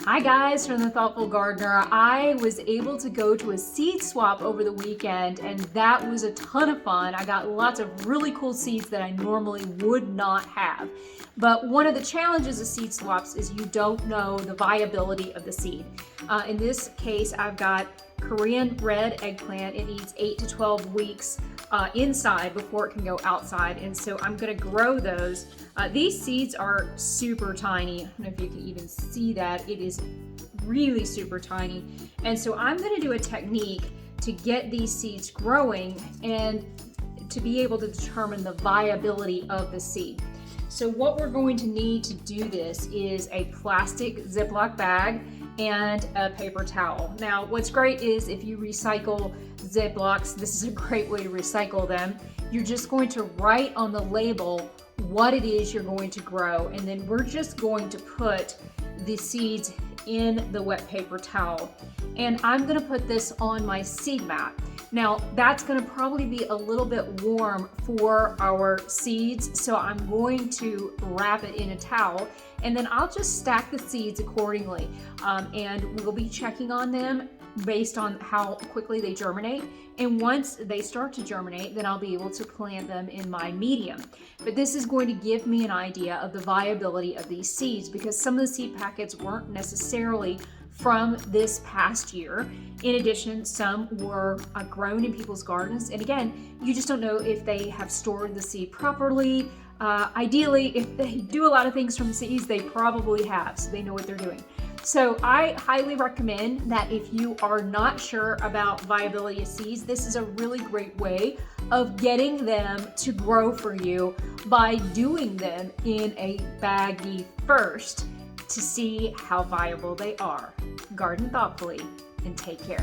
Hi guys from the Thoughtful Gardener. I was able to go to a seed swap over the weekend and that was a ton of fun. I got lots of really cool seeds that I normally would not have. But one of the challenges of seed swaps is you don't know the viability of the seed. In this case, I've got Korean red eggplant. It needs 8 to 12 weeks inside before it can go outside, and so I'm going to grow those. These seeds are super tiny. I don't know if you can even see that. It is really super tiny, and so I'm going to do a technique to get these seeds growing and to be able to determine the viability of the seed. So what we're going to need to do this is a plastic Ziploc bag and a paper towel. Now, what's great is if you recycle Ziplocs, this is a great way to recycle them. You're just going to write on the label what it is you're going to grow, and then we're just going to put the seeds in the wet paper towel. And I'm gonna put this on my seed mat. Now, that's gonna probably be a little bit warm for our seeds, so I'm going to wrap it in a towel, and then I'll just stack the seeds accordingly. And we'll be checking on them based on how quickly they germinate. And once they start to germinate, then I'll be able to plant them in my medium. But this is going to give me an idea of the viability of these seeds, because some of the seed packets weren't necessarily from this past year. In addition, some were grown in people's gardens. And again, you just don't know if they have stored the seed properly. Ideally, if they do a lot of things from seeds, they probably have, so they know what they're doing. So I highly recommend that if you are not sure about viability of seeds, this is a really great way of getting them to grow for you by doing them in a baggie first to see how viable they are. Garden thoughtfully and take care.